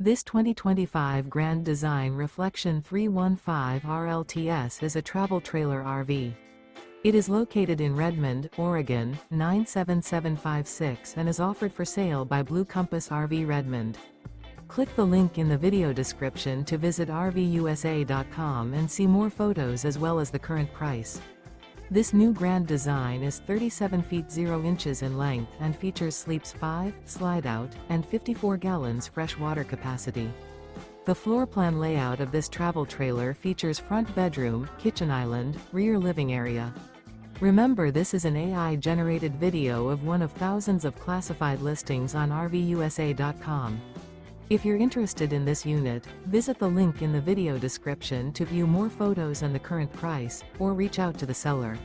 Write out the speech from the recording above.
This 2025 Grand Design Reflection 315 RLTS is a travel trailer RV. It is located in Redmond, Oregon, 97756 and is offered for sale by Blue Compass RV Redmond. Click the link in the video description to visit RVUSA.com and see more photos as well as the current price. This new Grand Design is 37 feet 0 inches in length and features sleeps 5, slide-out, and 54 gallons fresh water capacity. The floor plan layout of this travel trailer features front bedroom, kitchen island, rear living area. Remember, this is an AI-generated video of one of thousands of classified listings on RVUSA.com. If you're interested in this unit, visit the link in the video description to view more photos and the current price, or reach out to the seller.